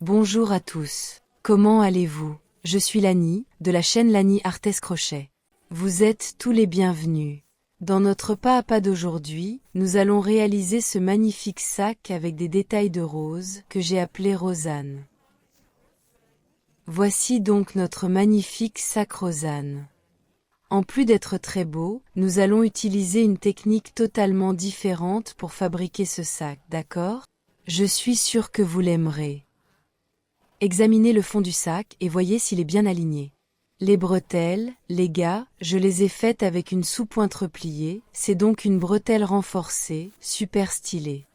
Bonjour à tous. Comment allez-vous? Je suis Lani, de la chaîne Lani Artes Crochet. Vous êtes tous les bienvenus. Dans notre pas à pas d'aujourd'hui, nous allons réaliser ce magnifique sac avec des détails de rose que j'ai appelé Rosanne. Voici donc notre magnifique sac Rosanne. En plus d'être très beau, nous allons utiliser une technique totalement différente pour fabriquer ce sac, d'accord? Je suis sûre que vous l'aimerez. Examinez le fond du sac et voyez s'il est bien aligné. Les bretelles, les gars, je les ai faites avec une sous-pointe repliée, c'est donc une bretelle renforcée, super stylée.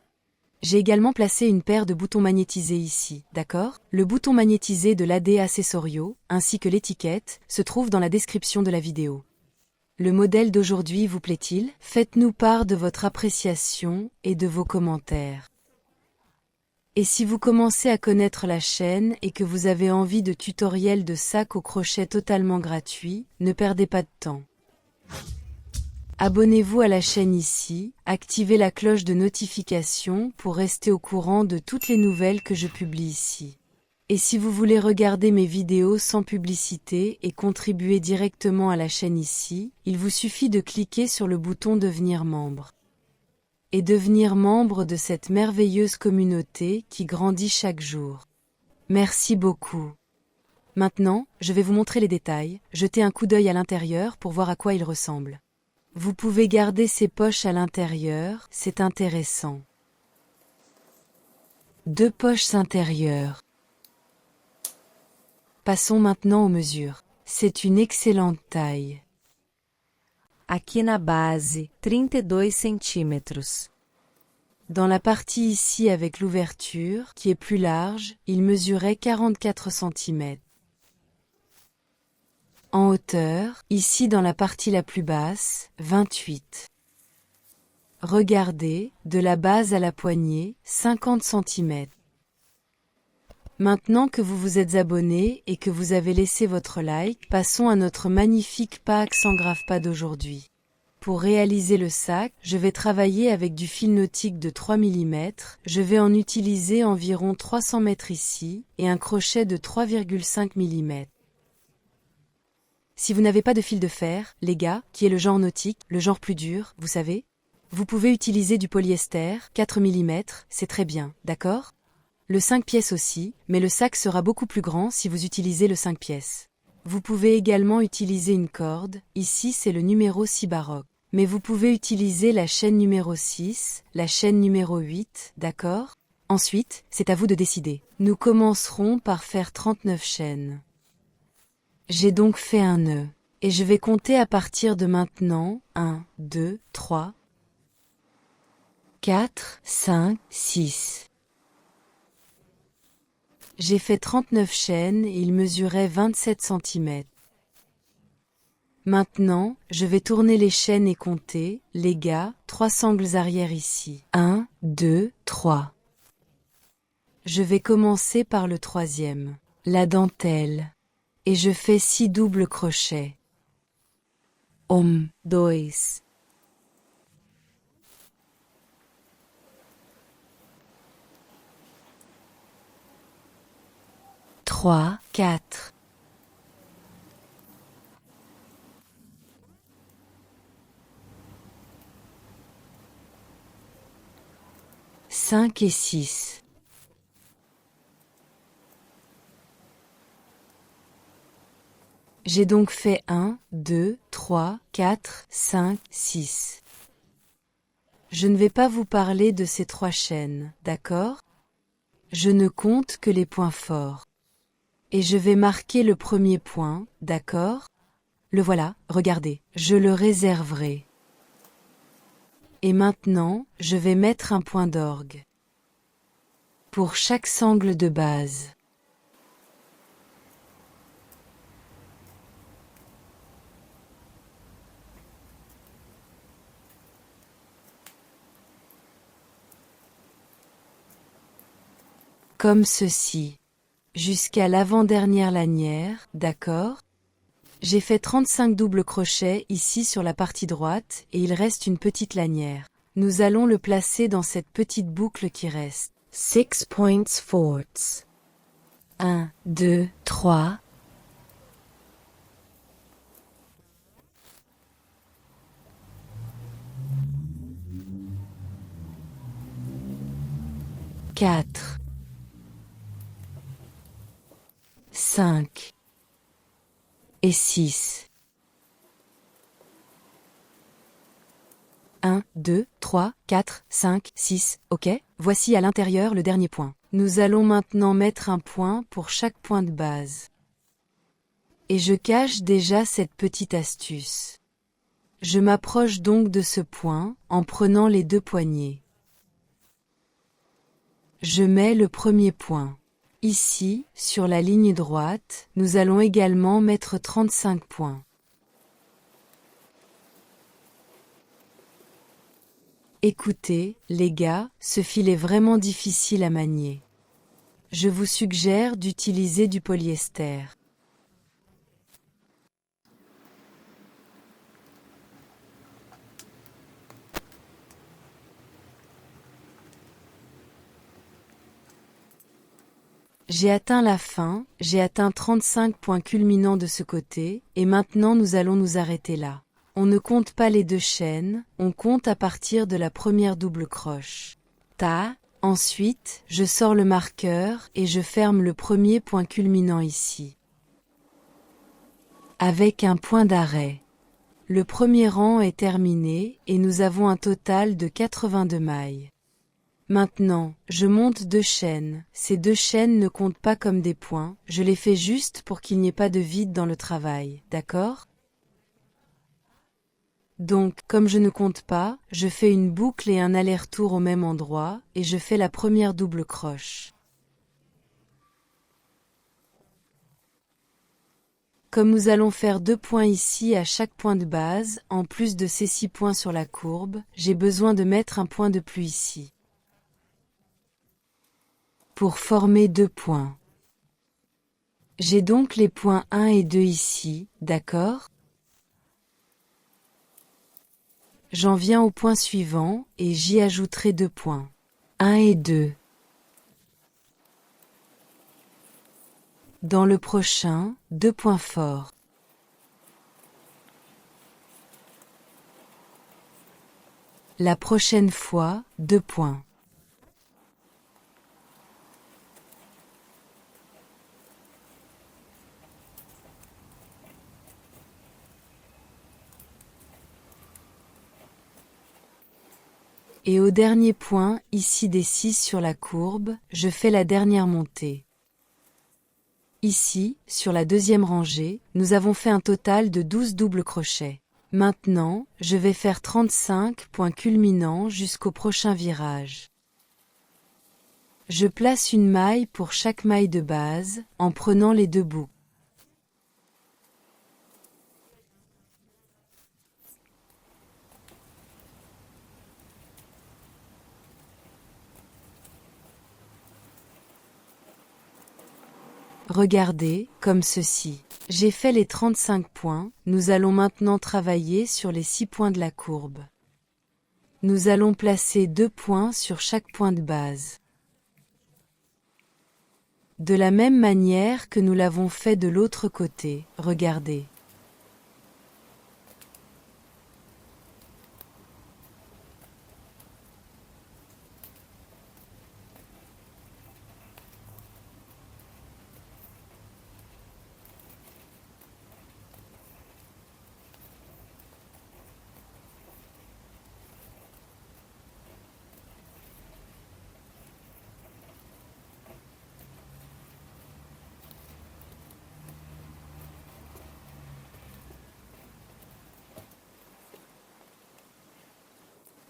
J'ai également placé une paire de boutons magnétisés ici, d'accord? Le bouton magnétisé de l'AD Accessorio, ainsi que l'étiquette, se trouve dans la description de la vidéo. Le modèle d'aujourd'hui vous plaît-il? Faites-nous part de votre appréciation et de vos commentaires. Et si vous commencez à connaître la chaîne et que vous avez envie de tutoriels de sacs au crochet totalement gratuits, ne perdez pas de temps. Abonnez-vous à la chaîne ici, activez la cloche de notification pour rester au courant de toutes les nouvelles que je publie ici. Et si vous voulez regarder mes vidéos sans publicité et contribuer directement à la chaîne ici, il vous suffit de cliquer sur le bouton Devenir membre. Et devenir membre de cette merveilleuse communauté qui grandit chaque jour. Merci beaucoup. Maintenant, je vais vous montrer les détails, jetez un coup d'œil à l'intérieur pour voir à quoi il ressemble. Vous pouvez garder ces poches à l'intérieur, c'est intéressant. 2 poches intérieures. Passons maintenant aux mesures. C'est une excellente taille. Aqui na base, 32 centímetros. Dans la partie ici avec l'ouverture, qui est plus large, il mesurait 44 cm. En hauteur, ici dans la partie la plus basse, 28. Regardez, de la base à la poignée, 50 cm. Maintenant que vous vous êtes abonné et que vous avez laissé votre like, passons à notre magnifique pack sans grave-pas d'aujourd'hui. Pour réaliser le sac, je vais travailler avec du fil nautique de 3 mm, je vais en utiliser environ 300 mètres ici, et un crochet de 3,5 mm. Si vous n'avez pas de fil de fer, les gars, qui est le genre nautique, le genre plus dur, vous savez, vous pouvez utiliser du polyester, 4 mm, c'est très bien, d'accord? Le 5 pièces aussi, mais le sac sera beaucoup plus grand si vous utilisez le 5 pièces. Vous pouvez également utiliser une corde, ici c'est le numéro 6 baroque. Mais vous pouvez utiliser la chaîne numéro 6, la chaîne numéro 8, d'accord? Ensuite, c'est à vous de décider. Nous commencerons par faire 39 chaînes. J'ai donc fait un nœud. Et je vais compter à partir de maintenant, 1, 2, 3, 4, 5, 6. J'ai fait 39 chaînes et il mesurait 27 cm. Maintenant, je vais tourner les chaînes et compter, les gars, 3 sangles arrière ici. 1, 2, 3. Je vais commencer par le troisième, la dentelle. Et je fais 6 doubles crochets. 2. 3, 4. 5 et 6. J'ai donc fait 1, 2, 3, 4, 5, 6. Je ne vais pas vous parler de ces 3 chaînes, d'accord? Je ne compte que les points forts. Et je vais marquer le premier point, d'accord? Le voilà, regardez, je le réserverai. Et maintenant, je vais mettre un point d'orgue. Pour chaque sangle de base. Comme ceci. Jusqu'à l'avant-dernière lanière, d'accord? J'ai fait 35 doubles crochets ici sur la partie droite et il reste une petite lanière. Nous allons le placer dans cette petite boucle qui reste. 6 points forts. 1, 2, 3. 4, 5 et 6. 1, 2, 3, 4, 5, 6, ok, voici à l'intérieur le dernier point. Nous allons maintenant mettre un point pour chaque point de base. Et je cache déjà cette petite astuce. Je m'approche donc de ce point en prenant les deux poignées. Je mets le premier point. Ici, sur la ligne droite, nous allons également mettre 35 points. Écoutez, les gars, ce fil est vraiment difficile à manier. Je vous suggère d'utiliser du polyester. J'ai atteint la fin, j'ai atteint 35 points culminants de ce côté, et maintenant nous allons nous arrêter là. On ne compte pas les deux chaînes, on compte à partir de la première double croche. Ta. Ensuite, je sors le marqueur et je ferme le premier point culminant ici. Avec un point d'arrêt. Le premier rang est terminé et nous avons un total de 82 mailles. Maintenant, je monte 2 chaînes. Ces 2 chaînes ne comptent pas comme des points, je les fais juste pour qu'il n'y ait pas de vide dans le travail, d'accord ? Donc, comme je ne compte pas, je fais une boucle et un aller-retour au même endroit, et je fais la première double croche. Comme nous allons faire 2 points ici à chaque point de base, en plus de ces 6 points sur la courbe, j'ai besoin de mettre un point de plus ici. Pour former 2 points. J'ai donc les points 1 et 2 ici, d'accord ? J'en viens au point suivant, et j'y ajouterai 2 points. 1 et 2. Dans le prochain, 2 points forts. La prochaine fois, 2 points. Et au dernier point, ici des 6 sur la courbe, je fais la dernière montée. Ici, sur la deuxième rangée, nous avons fait un total de 12 doubles crochets. Maintenant, je vais faire 35 points culminants jusqu'au prochain virage. Je place une maille pour chaque maille de base, en prenant les 2 bouts. Regardez, comme ceci. J'ai fait les 35 points, nous allons maintenant travailler sur les 6 points de la courbe. Nous allons placer 2 points sur chaque point de base. De la même manière que nous l'avons fait de l'autre côté, regardez.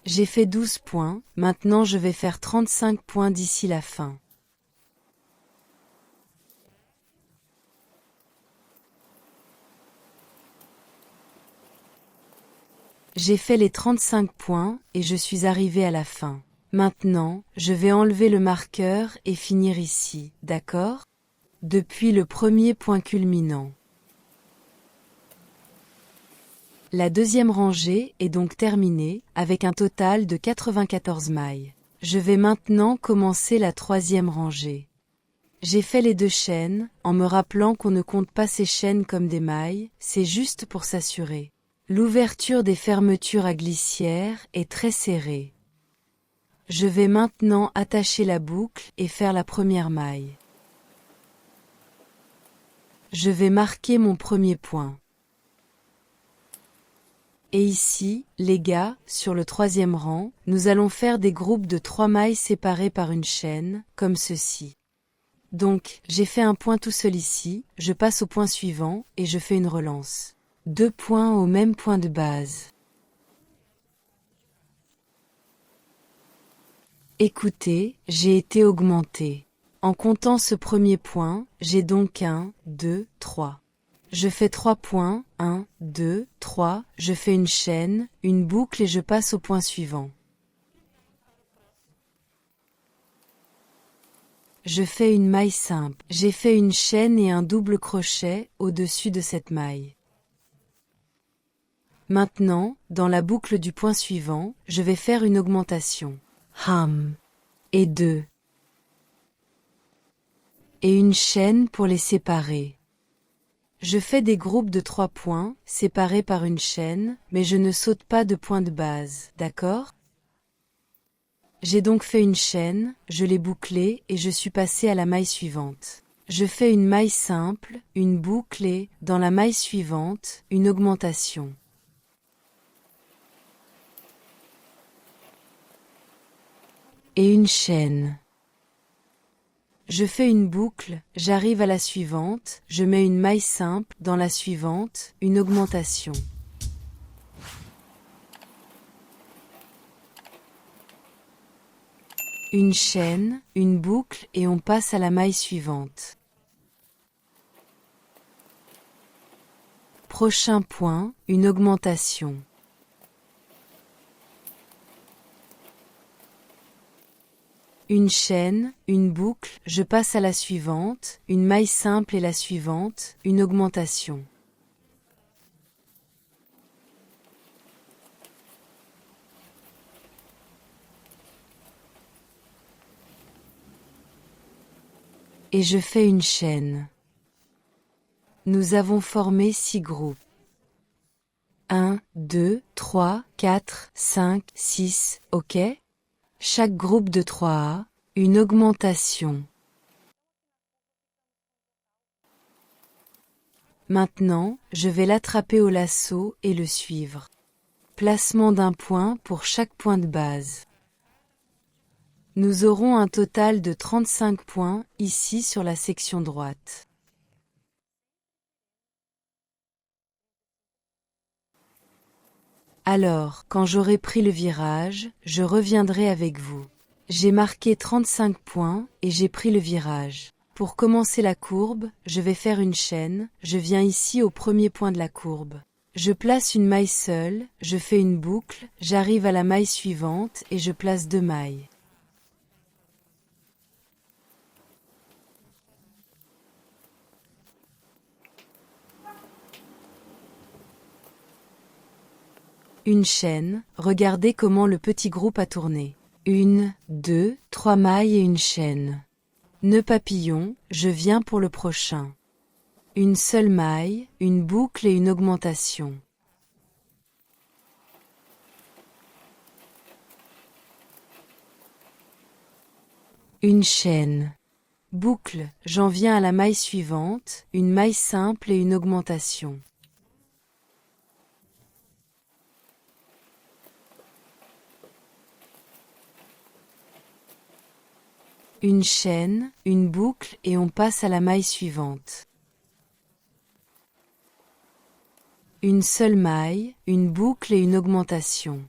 J'ai fait 12 points, maintenant je vais faire 35 points d'ici la fin. J'ai fait les 35 points et je suis arrivé à la fin. Maintenant, je vais enlever le marqueur et finir ici, d'accord ? Depuis le premier point culminant. La deuxième rangée est donc terminée, avec un total de 94 mailles. Je vais maintenant commencer la troisième rangée. J'ai fait les 2 chaînes, en me rappelant qu'on ne compte pas ces chaînes comme des mailles, c'est juste pour s'assurer. L'ouverture des fermetures à glissière est très serrée. Je vais maintenant attacher la boucle et faire la première maille. Je vais marquer mon premier point. Et ici, les gars, sur le 3e rang, nous allons faire des groupes de 3 mailles séparées par une chaîne, comme ceci. Donc, j'ai fait un point tout seul ici, je passe au point suivant, et je fais une relance. 2 points au même point de base. Écoutez, j'ai été augmenté. En comptant ce premier point, j'ai donc 1, 2, 3. Je fais 3 points, 1, 2, 3, je fais une chaîne, une boucle et je passe au point suivant. Je fais une maille simple. J'ai fait une chaîne et un double crochet au-dessus de cette maille. Maintenant, dans la boucle du point suivant, je vais faire une augmentation. Et 2. Et une chaîne pour les séparer. Je fais des groupes de 3 points, séparés par une chaîne, mais je ne saute pas de point de base, d'accord? J'ai donc fait une chaîne, je l'ai bouclée et je suis passé à la maille suivante. Je fais une maille simple, une boucle et, dans la maille suivante, une augmentation. Et une chaîne. Je fais une boucle, j'arrive à la suivante, je mets une maille simple, dans la suivante, une augmentation. Une chaîne, une boucle et on passe à la maille suivante. Prochain point, une augmentation. Une chaîne, une boucle, je passe à la suivante, une maille simple et la suivante, une augmentation. Et je fais une chaîne. Nous avons formé 6 groupes. 1, 2, 3, 4, 5, 6, ok? Chaque groupe de 3 a une augmentation. Maintenant, je vais l'attraper au lasso et le suivre. Placement d'un point pour chaque point de base. Nous aurons un total de 35 points ici sur la section droite. Alors, quand j'aurai pris le virage, je reviendrai avec vous. J'ai marqué 35 points et j'ai pris le virage. Pour commencer la courbe, je vais faire une chaîne, je viens ici au premier point de la courbe. Je place une maille seule, je fais une boucle, j'arrive à la maille suivante et je place 2 mailles. Une chaîne, regardez comment le petit groupe a tourné. 1, 2, 3 mailles et une chaîne. Nœud papillon, je viens pour le prochain. Une seule maille, une boucle et une augmentation. Une chaîne. Boucle, j'en viens à la maille suivante, une maille simple et une augmentation. Une chaîne, une boucle et on passe à la maille suivante. Une seule maille, une boucle et une augmentation.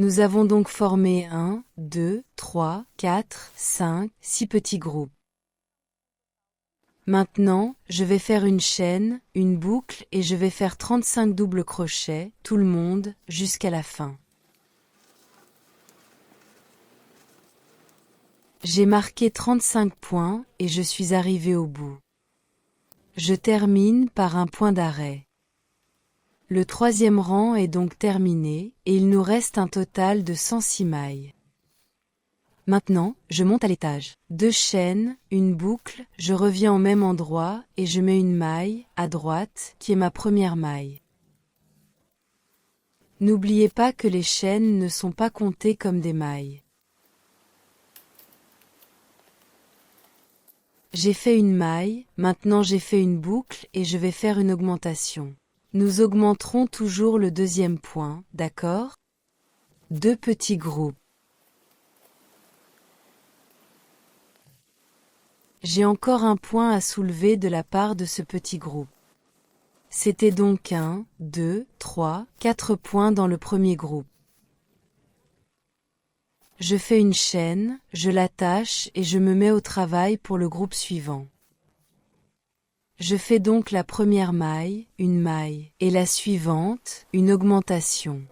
Nous avons donc formé 1, 2, 3, 4, 5, 6 petits groupes. Maintenant, je vais faire une chaîne, une boucle et je vais faire 35 doubles crochets, tout le monde, jusqu'à la fin. J'ai marqué 35 points et je suis arrivé au bout. Je termine par un point d'arrêt. Le troisième rang est donc terminé et il nous reste un total de 106 mailles. Maintenant, je monte à l'étage. 2 chaînes, une boucle, je reviens au même endroit et je mets une maille, à droite, qui est ma première maille. N'oubliez pas que les chaînes ne sont pas comptées comme des mailles. J'ai fait une maille, maintenant j'ai fait une boucle et je vais faire une augmentation. Nous augmenterons toujours le deuxième point, d'accord? 2 petits groupes. J'ai encore un point à soulever de la part de ce petit groupe. C'était donc 1, 2, 3, 4 points dans le premier groupe. Je fais une chaîne, je l'attache et je me mets au travail pour le groupe suivant. Je fais donc la première maille, une maille, et la suivante, une augmentation.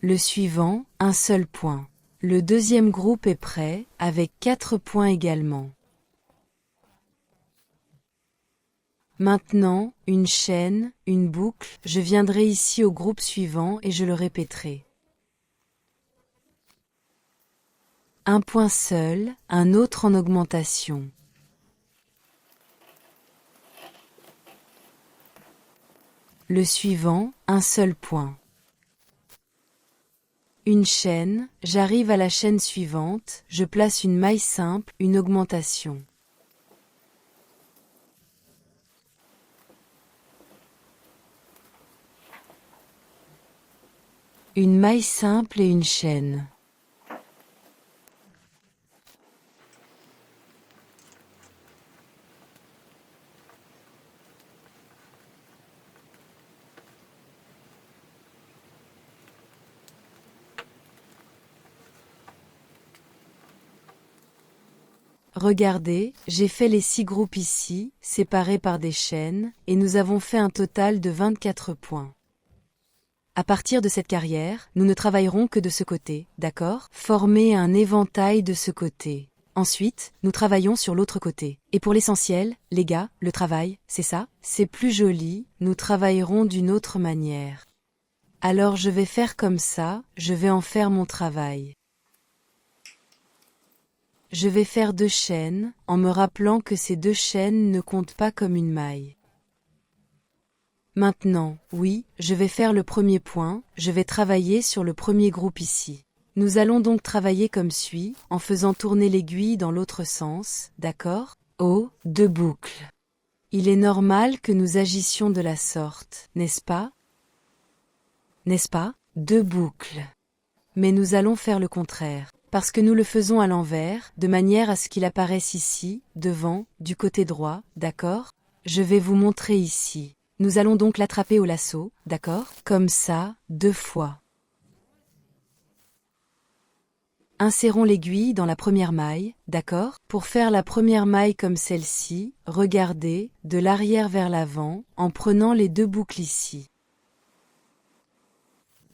Le suivant, un seul point. Le deuxième groupe est prêt, avec 4 points également. Maintenant, une chaîne, une boucle, je viendrai ici au groupe suivant et je le répéterai. Un point seul, un autre en augmentation. Le suivant, un seul point. Une chaîne, j'arrive à la chaîne suivante, je place une maille simple, une augmentation. Une maille simple et une chaîne. Regardez, j'ai fait les 6 groupes ici, séparés par des chaînes, et nous avons fait un total de 24 points. À partir de cette carrière, nous ne travaillerons que de ce côté, d'accord? Formez un éventail de ce côté. Ensuite, nous travaillons sur l'autre côté. Et pour l'essentiel, les gars, le travail, c'est ça? C'est plus joli, nous travaillerons d'une autre manière. Alors je vais faire comme ça, je vais en faire mon travail. Je vais faire 2 chaînes, en me rappelant que ces 2 chaînes ne comptent pas comme une maille. Maintenant, oui, je vais faire le premier point, je vais travailler sur le premier groupe ici. Nous allons donc travailler comme suit, en faisant tourner l'aiguille dans l'autre sens, d'accord? Oh, 2 boucles. Il est normal que nous agissions de la sorte, n'est-ce pas? N'est-ce pas? 2 boucles. Mais nous allons faire le contraire. Parce que nous le faisons à l'envers, de manière à ce qu'il apparaisse ici, devant, du côté droit, d'accord? Je vais vous montrer ici. Nous allons donc l'attraper au lasso, d'accord? Comme ça, 2 fois. Insérons l'aiguille dans la première maille, d'accord? Pour faire la première maille comme celle-ci, regardez, de l'arrière vers l'avant, en prenant les 2 boucles ici.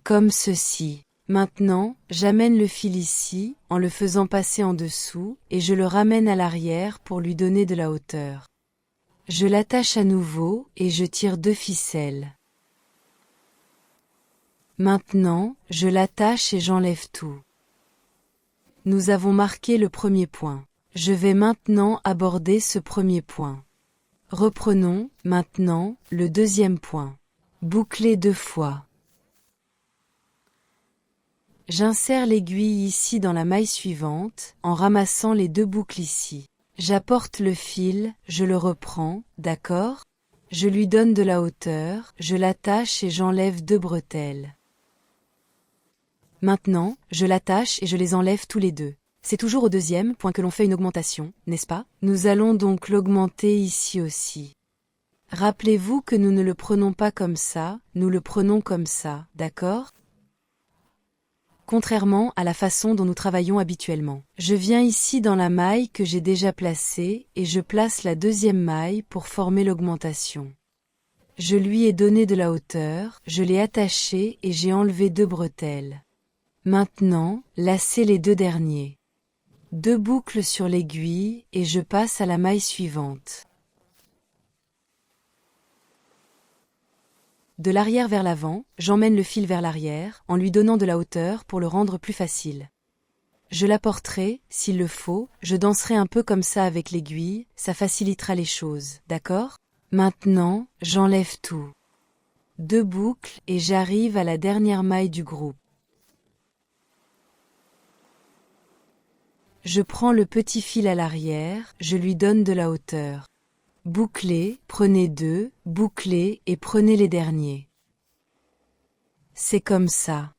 Comme ceci. Maintenant, j'amène le fil ici, en le faisant passer en dessous, et je le ramène à l'arrière pour lui donner de la hauteur. Je l'attache à nouveau, et je tire 2 ficelles. Maintenant, je l'attache et j'enlève tout. Nous avons marqué le premier point. Je vais maintenant aborder ce premier point. Reprenons, maintenant, le deuxième point. Boucler 2 fois. J'insère l'aiguille ici dans la maille suivante, en ramassant les 2 boucles ici. J'apporte le fil, je le reprends, d'accord? Je lui donne de la hauteur, je l'attache et j'enlève 2 bretelles. Maintenant, je l'attache et je les enlève tous les 2. C'est toujours au deuxième point que l'on fait une augmentation, n'est-ce pas? Nous allons donc l'augmenter ici aussi. Rappelez-vous que nous ne le prenons pas comme ça, nous le prenons comme ça, d'accord? Contrairement à la façon dont nous travaillons habituellement. Je viens ici dans la maille que j'ai déjà placée et je place la deuxième maille pour former l'augmentation. Je lui ai donné de la hauteur, je l'ai attachée et j'ai enlevé 2 bretelles. Maintenant, lacez les 2 derniers. 2 boucles sur l'aiguille et je passe à la maille suivante. De l'arrière vers l'avant, j'emmène le fil vers l'arrière, en lui donnant de la hauteur pour le rendre plus facile. Je l'apporterai, s'il le faut, je danserai un peu comme ça avec l'aiguille, ça facilitera les choses, d'accord? Maintenant, j'enlève tout. 2 boucles et j'arrive à la dernière maille du groupe. Je prends le petit fil à l'arrière, je lui donne de la hauteur. Bouclez, prenez 2, bouclez et prenez les derniers. C'est comme ça.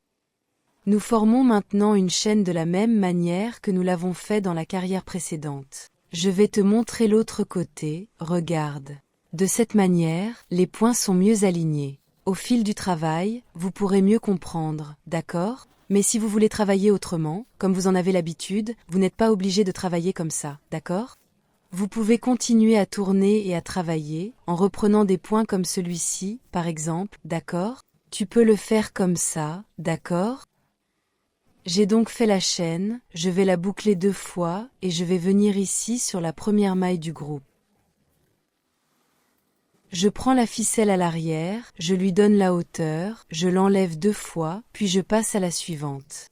Nous formons maintenant une chaîne de la même manière que nous l'avons fait dans la carrière précédente. Je vais te montrer l'autre côté, regarde. De cette manière, les points sont mieux alignés. Au fil du travail, vous pourrez mieux comprendre, d'accord? Mais si vous voulez travailler autrement, comme vous en avez l'habitude, vous n'êtes pas obligé de travailler comme ça, d'accord? Vous pouvez continuer à tourner et à travailler, en reprenant des points comme celui-ci, par exemple, d'accord? Tu peux le faire comme ça, d'accord? J'ai donc fait la chaîne, je vais la boucler 2 fois, et je vais venir ici sur la première maille du groupe. Je prends la ficelle à l'arrière, je lui donne la hauteur, je l'enlève 2 fois, puis je passe à la suivante.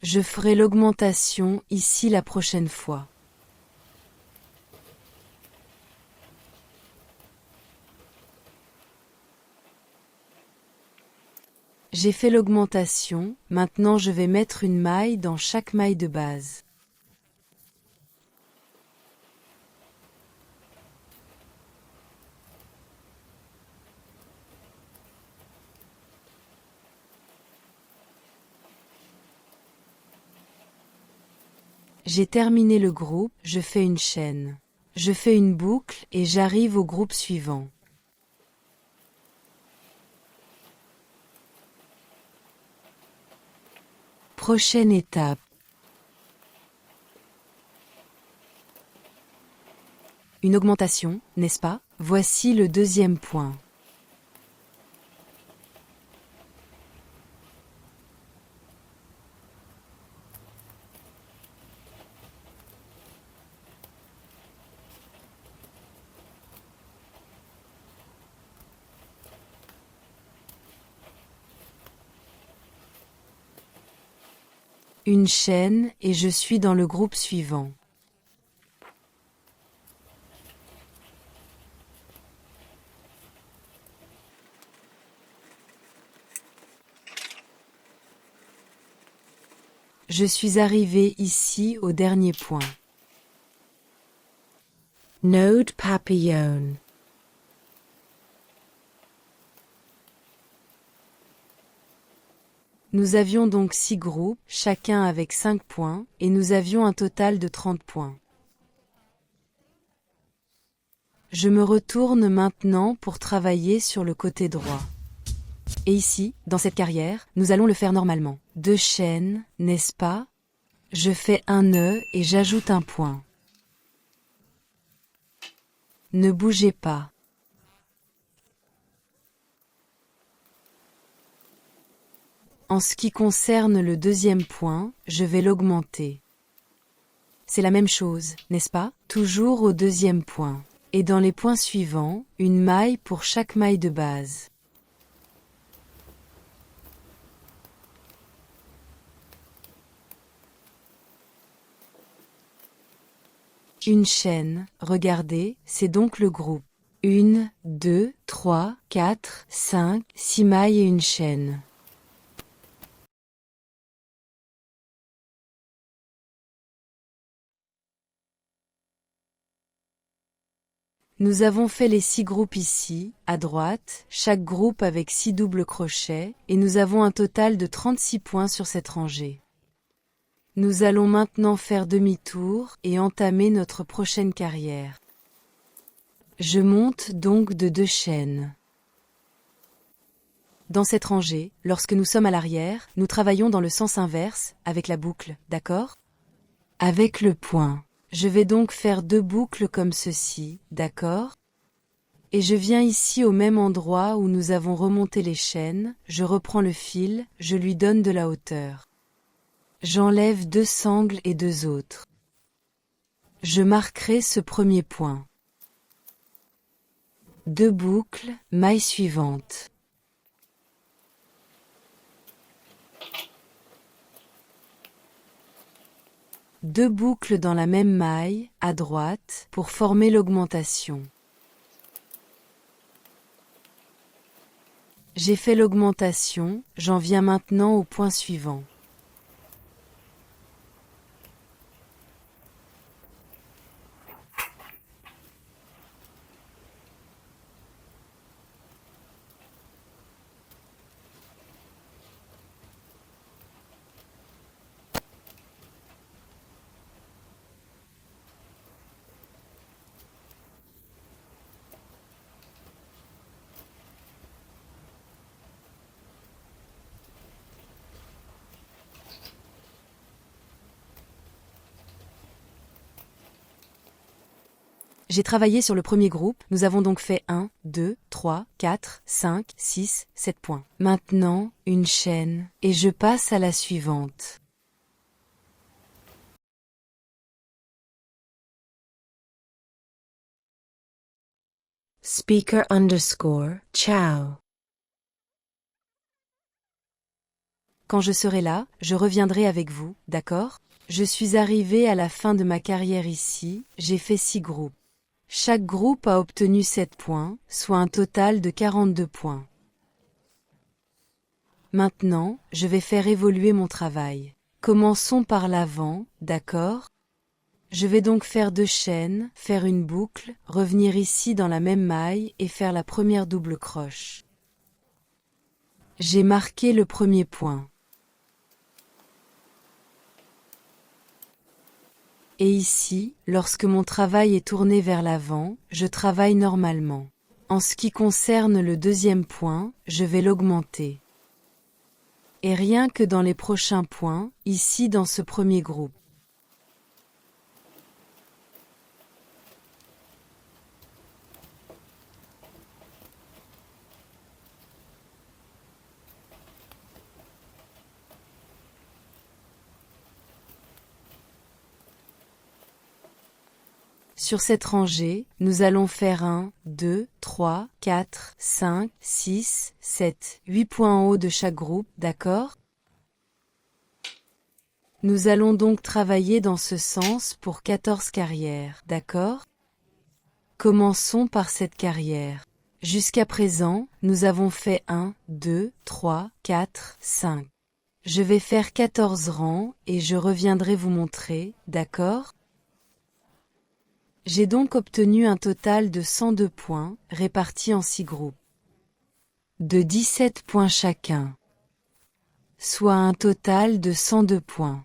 Je ferai l'augmentation ici la prochaine fois. J'ai fait l'augmentation, maintenant je vais mettre une maille dans chaque maille de base. J'ai terminé le groupe, je fais une chaîne. Je fais une boucle et j'arrive au groupe suivant. Prochaine étape. Une augmentation, n'est-ce pas? Voici le deuxième point. Une chaîne et je suis dans le groupe suivant. Je suis arrivé ici au dernier point. Nœud papillon. Nous avions donc 6 groupes, chacun avec 5 points, et nous avions un total de 30 points. Je me retourne maintenant pour travailler sur le côté droit. Et ici, dans cette carrière, nous allons le faire normalement. 2 chaînes, n'est-ce pas? Je fais un nœud et j'ajoute un point. Ne bougez pas. En ce qui concerne le deuxième point, je vais l'augmenter. C'est la même chose, n'est-ce pas? Toujours au deuxième point. Et dans les points suivants, une maille pour chaque maille de base. Une chaîne, regardez, c'est donc le groupe. 1, 2, 3, 4, 5, 6 mailles et une chaîne. Nous avons fait les 6 groupes ici, à droite, chaque groupe avec 6 doubles crochets, et nous avons un total de 36 points sur cette rangée. Nous allons maintenant faire demi-tour et entamer notre prochaine carrière. Je monte donc de 2 chaînes. Dans cette rangée, lorsque nous sommes à l'arrière, nous travaillons dans le sens inverse, avec la boucle, d'accord? Avec le point. Je vais donc faire 2 boucles comme ceci, d'accord? Et je viens ici au même endroit où nous avons remonté les chaînes, je reprends le fil, je lui donne de la hauteur. J'enlève 2 sangles et 2 autres. Je marquerai ce premier point. 2 boucles, maille suivante. Deux boucles dans la même maille, à droite, pour former l'augmentation. J'ai fait l'augmentation, j'en viens maintenant au point suivant. J'ai travaillé sur le premier groupe, nous avons donc fait 1, 2, 3, 4, 5, 6, 7 points. Maintenant, une chaîne, et je passe à la suivante. Ciao. Quand je serai là, je reviendrai avec vous, d'accord? Je suis arrivé à la fin de ma carrière ici, j'ai fait 6 groupes. Chaque groupe a obtenu 7 points, soit un total de 42 points. Maintenant, je vais faire évoluer mon travail. Commençons par l'avant, d'accord? Je vais donc faire 2 chaînes, faire une boucle, revenir ici dans la même maille et faire la première double croche. J'ai marqué le premier point. Et ici, lorsque mon travail est tourné vers l'avant, je travaille normalement. En ce qui concerne le deuxième point, je vais l'augmenter. Et rien que dans les prochains points, ici dans ce premier groupe. Sur cette rangée, nous allons faire 1, 2, 3, 4, 5, 6, 7, 8 points en haut de chaque groupe, d'accord? Nous allons donc travailler dans ce sens pour 14 carrières, d'accord? Commençons par cette carrière. Jusqu'à présent, nous avons fait 1, 2, 3, 4, 5. Je vais faire 14 rangs et je reviendrai vous montrer, d'accord? J'ai donc obtenu un total de 102 points, répartis en 6 groupes. De 17 points chacun. Soit un total de 102 points.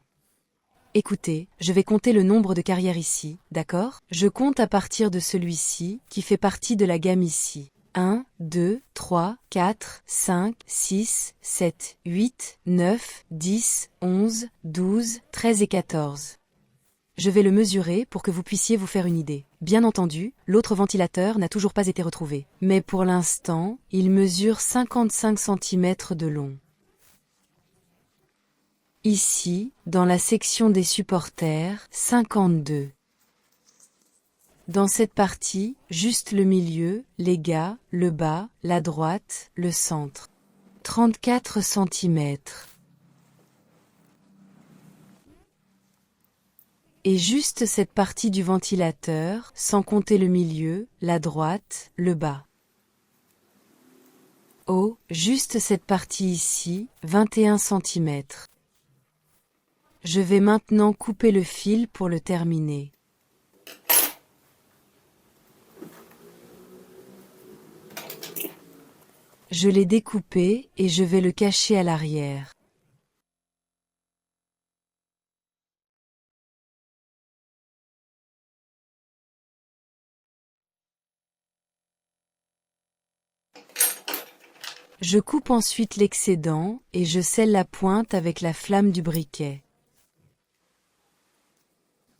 Écoutez, je vais compter le nombre de carrières ici, d'accord? Je compte à partir de celui-ci, qui fait partie de la gamme ici. 1, 2, 3, 4, 5, 6, 7, 8, 9, 10, 11, 12, 13 et 14. Je vais le mesurer pour que vous puissiez vous faire une idée. Bien entendu, l'autre ventilateur n'a toujours pas été retrouvé. Mais pour l'instant, il mesure 55 cm de long. Ici, dans la section des supporters, 52. Dans cette partie, juste le milieu, les gars, le bas, la droite, le centre. 34 cm. Et juste cette partie du ventilateur, sans compter le milieu, la droite, le bas. Oh, juste cette partie ici, 21 cm. Je vais maintenant couper le fil pour le terminer. Je l'ai découpé et je vais le cacher à l'arrière. Je coupe ensuite l'excédent et je scelle la pointe avec la flamme du briquet.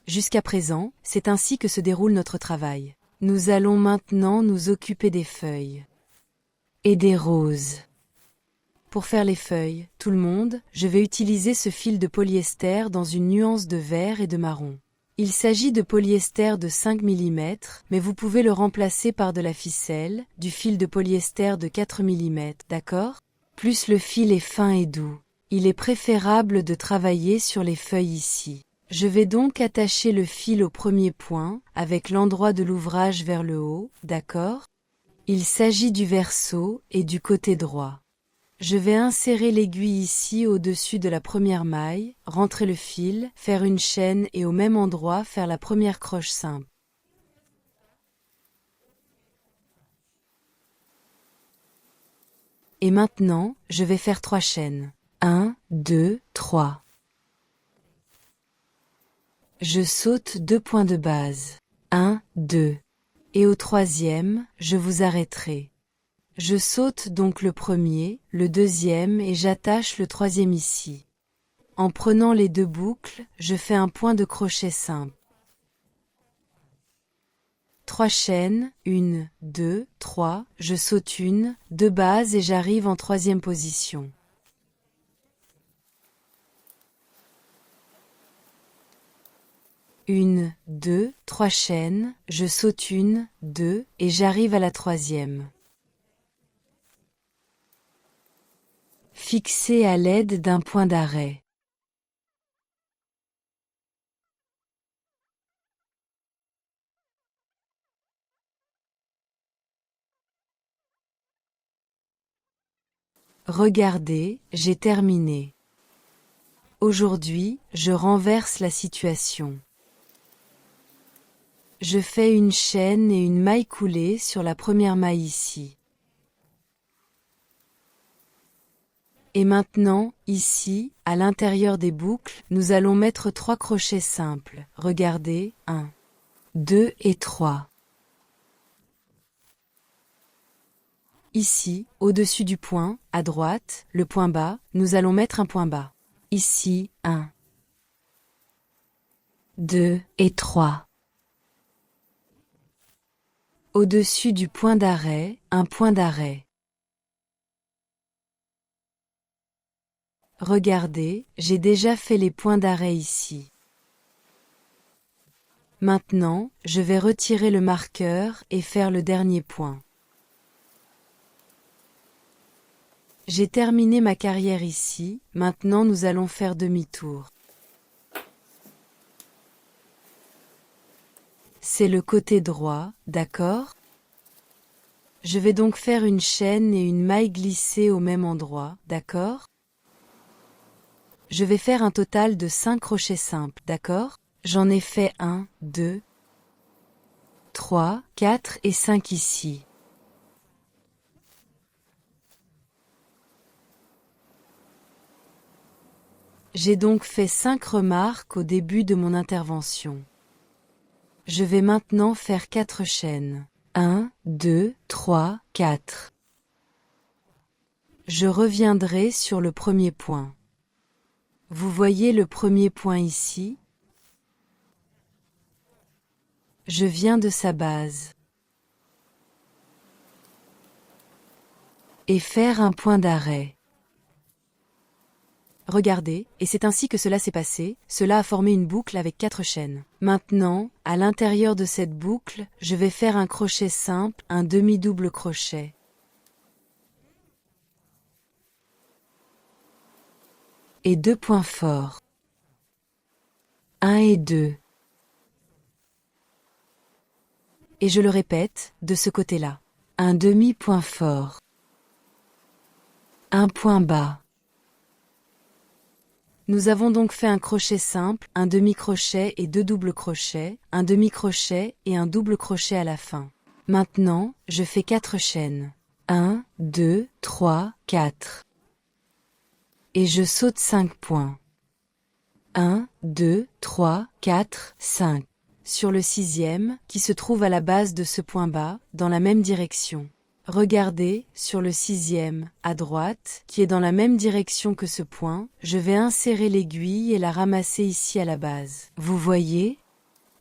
Jusqu'à présent, c'est ainsi que se déroule notre travail. Nous allons maintenant nous occuper des feuilles. Et des roses. Pour faire les feuilles, tout le monde, je vais utiliser ce fil de polyester dans une nuance de vert et de marron. Il s'agit de polyester de 5 mm, mais vous pouvez le remplacer par de la ficelle, du fil de polyester de 4 mm, d'accord? Plus le fil est fin et doux. Il est préférable de travailler sur les feuilles ici. Je vais donc attacher le fil au premier point, avec l'endroit de l'ouvrage vers le haut, d'accord? Il s'agit du verso et du côté droit. Je vais insérer l'aiguille ici au-dessus de la première maille, rentrer le fil, faire une chaîne et au même endroit faire la première croche simple. Et maintenant, je vais faire 3 chaînes. 1, 2, 3. Je saute 2 points de base. 1, 2. Et au troisième, je vous arrêterai. Je saute donc le premier, le deuxième et j'attache le troisième ici. En prenant les 2 boucles, je fais un point de crochet simple. 3 chaînes, 1, 2, 3, je saute une, 2 bases et j'arrive en troisième position. Une, 2, 3 chaînes, je saute une, 2 et j'arrive à la troisième. Fixé à l'aide d'un point d'arrêt. Regardez, j'ai terminé. Aujourd'hui, je renverse la situation. Je fais une chaîne et une maille coulée sur la première maille ici. Et maintenant, ici, à l'intérieur des boucles, nous allons mettre 3 crochets simples. Regardez, 1, 2 et 3. Ici, au-dessus du point, à droite, le point bas, nous allons mettre un point bas. Ici, 1, 2 et 3. Au-dessus du point d'arrêt, un point d'arrêt. Regardez, j'ai déjà fait les points d'arrêt ici. Maintenant, je vais retirer le marqueur et faire le dernier point. J'ai terminé ma carrière ici, maintenant nous allons faire demi-tour. C'est le côté droit, d'accord? Je vais donc faire une chaîne et une maille glissée au même endroit, d'accord? Je vais faire un total de 5 crochets simples, d'accord? J'en ai fait 1, 2, 3, 4 et 5 ici. J'ai donc fait 5 remarques au début de mon intervention. Je vais maintenant faire 4 chaînes. 1, 2, 3, 4. Je reviendrai sur le premier point. Vous voyez le premier point ici? Je viens de sa base. Et faire un point d'arrêt. Regardez, et c'est ainsi que cela s'est passé, cela a formé une boucle avec 4 chaînes. Maintenant, à l'intérieur de cette boucle, je vais faire un crochet simple, un demi-double crochet. Et 2 points forts. 1 et 2. Et je le répète, de ce côté-là. Un demi-point fort. Un point bas. Nous avons donc fait un crochet simple, un demi-crochet et 2 doubles crochets, un demi-crochet et un double crochet à la fin. Maintenant, je fais 4 chaînes. 1, 2, 3, 4. Et je saute 5 points. 1, 2, 3, 4, 5. Sur le 6e, qui se trouve à la base de ce point bas, dans la même direction. Regardez, sur le sixième, à droite, qui est dans la même direction que ce point, je vais insérer l'aiguille et la ramasser ici à la base. Vous voyez?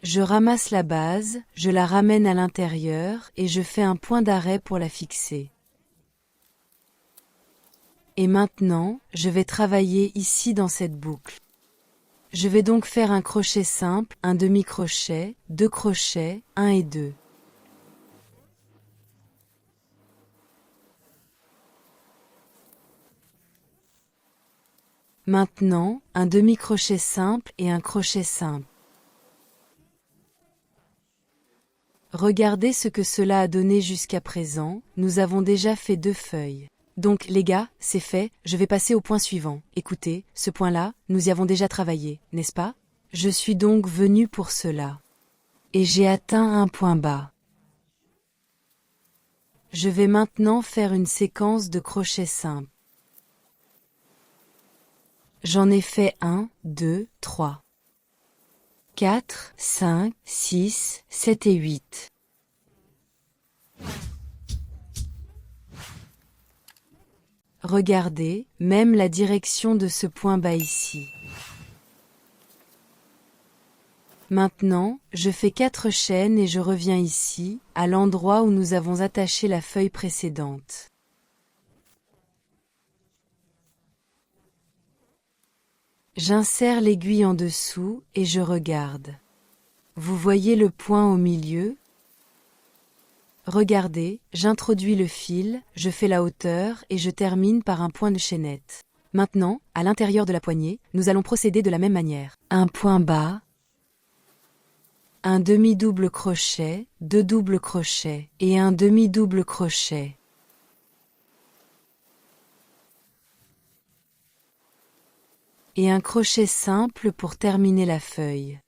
Je ramasse la base, je la ramène à l'intérieur et je fais un point d'arrêt pour la fixer. Et maintenant, je vais travailler ici dans cette boucle. Je vais donc faire un crochet simple, un demi-crochet, 2 crochets, 1 et 2. Maintenant, un demi-crochet simple et un crochet simple. Regardez ce que cela a donné jusqu'à présent, nous avons déjà fait 2 feuilles. Donc les gars, c'est fait, je vais passer au point suivant. Écoutez, ce point-là, nous y avons déjà travaillé, n'est-ce pas? Je suis donc venu pour cela. Et j'ai atteint un point bas. Je vais maintenant faire une séquence de crochets simples. J'en ai fait 1, 2, 3, 4, 5, 6, 7 et 8. Regardez, même la direction de ce point bas ici. Maintenant, je fais 4 chaînes et je reviens ici, à l'endroit où nous avons attaché la feuille précédente. J'insère l'aiguille en dessous et je regarde. Vous voyez le point au milieu? Regardez, j'introduis le fil, je fais la hauteur et je termine par un point de chaînette. Maintenant, à l'intérieur de la poignée, nous allons procéder de la même manière. Un point bas, un demi-double crochet, 2 doubles crochets et un demi-double crochet. Et un crochet simple pour terminer la feuille.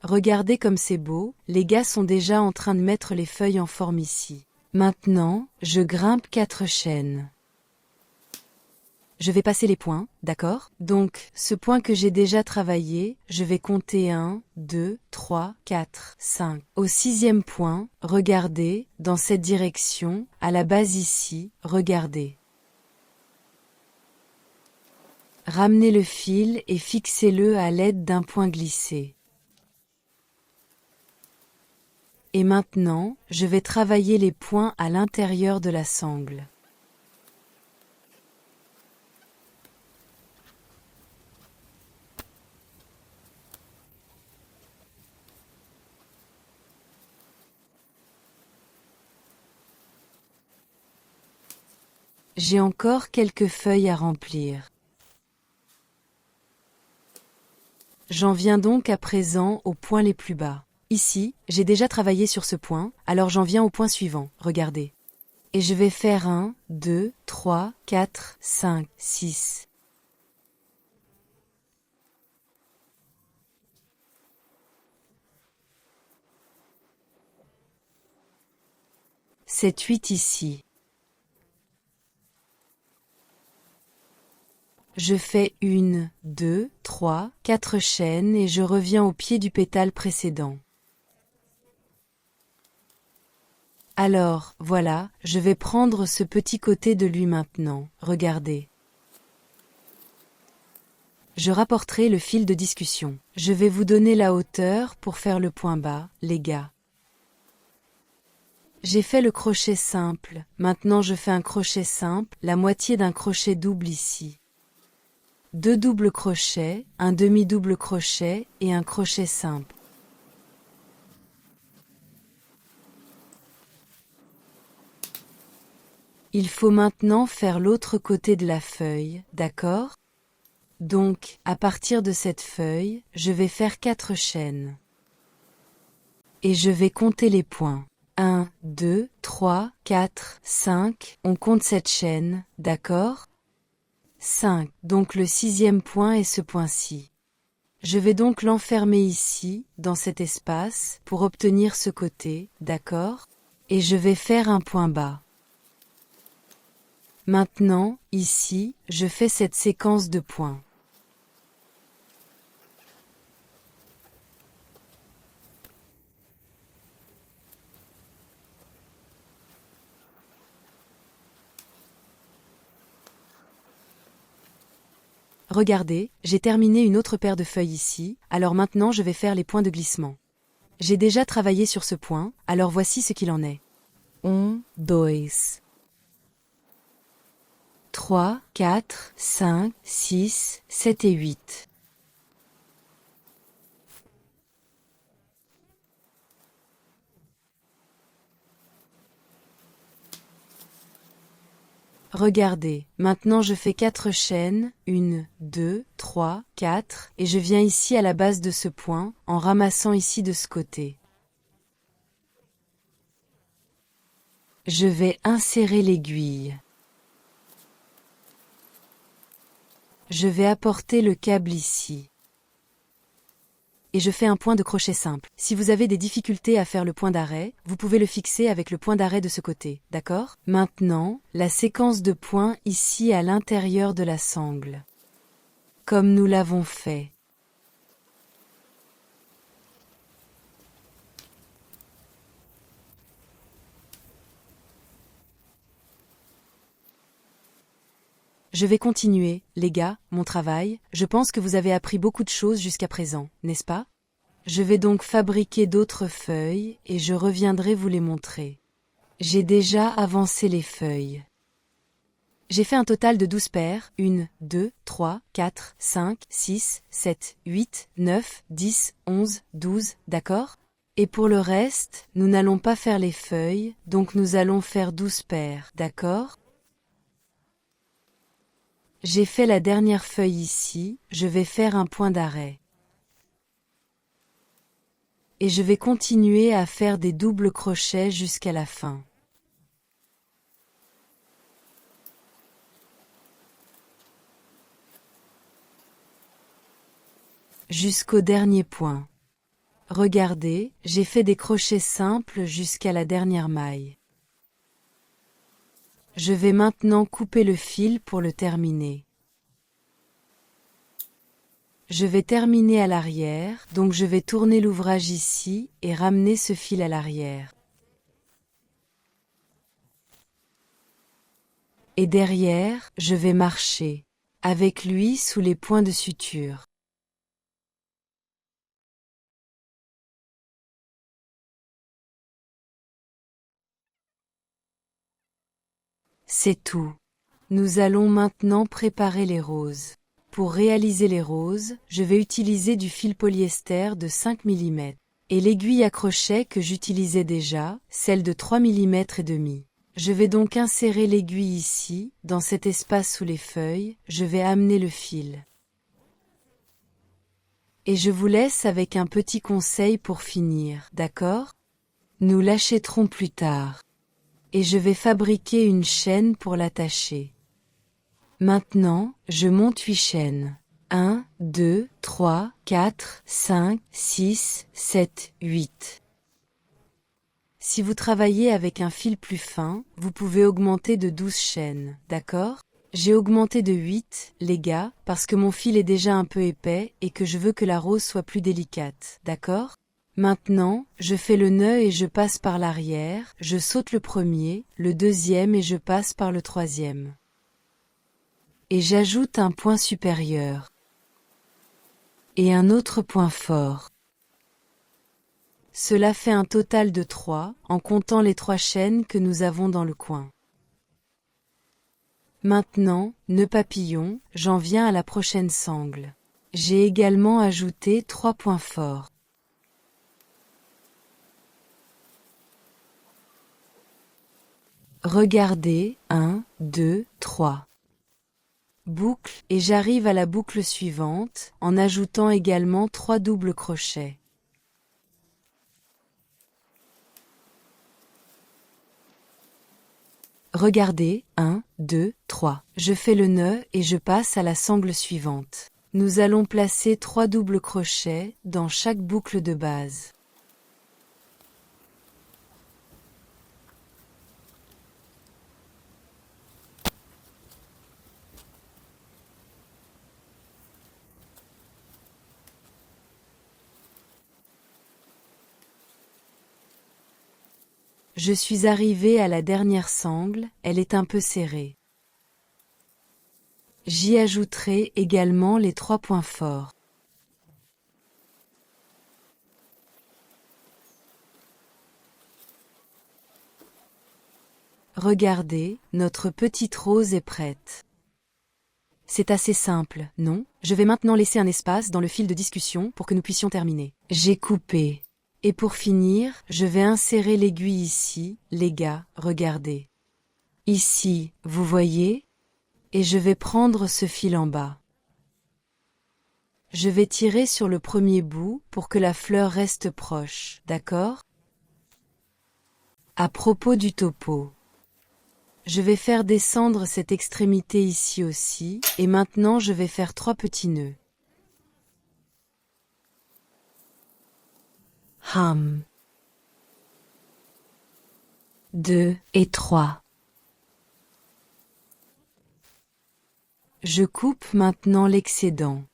Regardez comme c'est beau, les gars sont déjà en train de mettre les feuilles en forme ici. Maintenant, je grimpe 4 chaînes. Je vais passer les points, d'accord? Donc, ce point que j'ai déjà travaillé, je vais compter 1, 2, 3, 4, 5. Au 6e point, regardez, dans cette direction, à la base ici, regardez. Ramenez le fil et fixez-le à l'aide d'un point glissé. Et maintenant, je vais travailler les points à l'intérieur de la sangle. J'ai encore quelques feuilles à remplir. J'en viens donc à présent aux points les plus bas. Ici, j'ai déjà travaillé sur ce point, alors j'en viens au point suivant, regardez. Et je vais faire 1, 2, 3, 4, 5, 6. C'est 8 ici. Je fais 1, 2, 3, 4 chaînes et je reviens au pied du pétale précédent. Alors, voilà, je vais prendre ce petit côté de lui maintenant, regardez. Je rapporterai le fil de discussion. Je vais vous donner la hauteur pour faire le point bas, les gars. J'ai fait le crochet simple, maintenant je fais un crochet simple, la moitié d'un crochet double ici. 2 doubles crochets, un demi-double crochet et un crochet simple. Il faut maintenant faire l'autre côté de la feuille, d'accord? Donc, à partir de cette feuille, je vais faire 4 chaînes. Et je vais compter les points. 1, 2, 3, 4, 5, on compte cette chaîne, d'accord? 5, donc le 6e point est ce point-ci. Je vais donc l'enfermer ici, dans cet espace, pour obtenir ce côté, d'accord? Et je vais faire un point bas. Maintenant, ici, je fais cette séquence de points. Regardez, j'ai terminé une autre paire de feuilles ici, alors maintenant je vais faire les points de glissement. J'ai déjà travaillé sur ce point, alors voici ce qu'il en est. 1, 2, 3, 4, 5, 6, 7 et 8. Regardez, maintenant je fais 4 chaînes, 1, 2, 3, 4, et je viens ici à la base de ce point, en ramassant ici de ce côté. Je vais insérer l'aiguille. Je vais apporter le câble ici. Et je fais un point de crochet simple. Si vous avez des difficultés à faire le point d'arrêt, vous pouvez le fixer avec le point d'arrêt de ce côté, d'accord? Maintenant, la séquence de points ici à l'intérieur de la sangle. Comme nous l'avons fait. Je vais continuer, les gars, mon travail. Je pense que vous avez appris beaucoup de choses jusqu'à présent, n'est-ce pas? Je vais donc fabriquer d'autres feuilles et je reviendrai vous les montrer. J'ai déjà avancé les feuilles. J'ai fait un total de 12 paires, 1, 2, 3, 4, 5, 6, 7, 8, 9, 10, 11, 12, d'accord? Et pour le reste, nous n'allons pas faire les feuilles, donc nous allons faire 12 paires, d'accord? J'ai fait la dernière feuille ici, je vais faire un point d'arrêt. Et je vais continuer à faire des doubles crochets jusqu'à la fin. Jusqu'au dernier point. Regardez, j'ai fait des crochets simples jusqu'à la dernière maille. Je vais maintenant couper le fil pour le terminer. Je vais terminer à l'arrière, donc je vais tourner l'ouvrage ici et ramener ce fil à l'arrière. Et derrière, je vais marcher, avec lui sous les points de suture. C'est tout. Nous allons maintenant préparer les roses. Pour réaliser les roses, je vais utiliser du fil polyester de 5 mm. Et l'aiguille à crochet que j'utilisais déjà, celle de 3 mm et demi. Je vais donc insérer l'aiguille ici, dans cet espace sous les feuilles, je vais amener le fil. Et je vous laisse avec un petit conseil pour finir, d'accord? Nous l'achèterons plus tard. Et je vais fabriquer une chaîne pour l'attacher. Maintenant, je monte 8 chaînes. 1, 2, 3, 4, 5, 6, 7, 8. Si vous travaillez avec un fil plus fin, vous pouvez augmenter de 12 chaînes, d'accord? J'ai augmenté de 8, les gars, parce que mon fil est déjà un peu épais et que je veux que la rose soit plus délicate, d'accord? Maintenant, je fais le nœud et je passe par l'arrière, je saute le premier, le deuxième et je passe par le troisième. Et j'ajoute un point supérieur. Et un autre point fort. Cela fait un total de 3, en comptant les 3 chaînes que nous avons dans le coin. Maintenant, nœud papillon, j'en viens à la prochaine sangle. J'ai également ajouté 3 points forts. Regardez, 1, 2, 3. Boucle, et j'arrive à la boucle suivante, en ajoutant également 3 doubles crochets. Regardez, 1, 2, 3. Je fais le nœud et je passe à la sangle suivante. Nous allons placer 3 doubles crochets dans chaque boucle de base. Je suis arrivée à la dernière sangle, elle est un peu serrée. J'y ajouterai également les 3 points forts. Regardez, notre petite rose est prête. C'est assez simple, non? Je vais maintenant laisser un espace dans le fil de discussion pour que nous puissions terminer. J'ai coupé. Et pour finir, je vais insérer l'aiguille ici, les gars, regardez. Ici, vous voyez? Et je vais prendre ce fil en bas. Je vais tirer sur le premier bout pour que la fleur reste proche, d'accord? À propos du topo. Je vais faire descendre cette extrémité ici aussi, et maintenant je vais faire 3 petits nœuds. hum, 2 et 3. Je coupe maintenant l'excédent.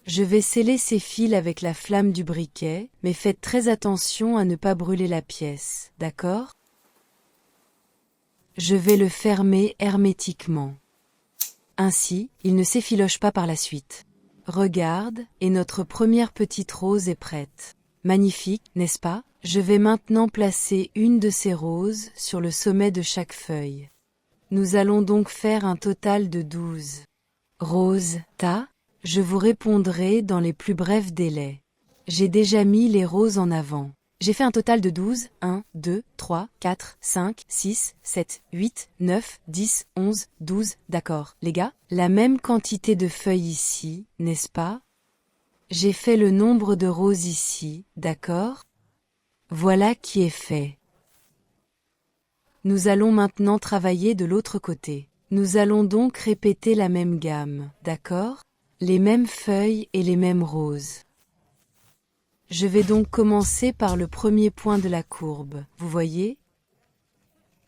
Je vais sceller ces fils avec la flamme du briquet, mais faites très attention à ne pas brûler la pièce, d'accord? Je vais le fermer hermétiquement. Ainsi, il ne s'effiloche pas par la suite. Regarde, et notre première petite rose est prête. Magnifique, n'est-ce pas? Je vais maintenant placer une de ces roses sur le sommet de chaque feuille. Nous allons donc faire un total de 12. Rose, ta? Je vous répondrai dans les plus brefs délais. J'ai déjà mis les roses en avant. J'ai fait un total de 12, 1, 2, 3, 4, 5, 6, 7, 8, 9, 10, 11, 12, d'accord, les gars? La même quantité de feuilles ici, n'est-ce pas? J'ai fait le nombre de roses ici, d'accord? Voilà qui est fait. Nous allons maintenant travailler de l'autre côté. Nous allons donc répéter la même gamme, d'accord? Les mêmes feuilles et les mêmes roses. Je vais donc commencer par le premier point de la courbe, vous voyez?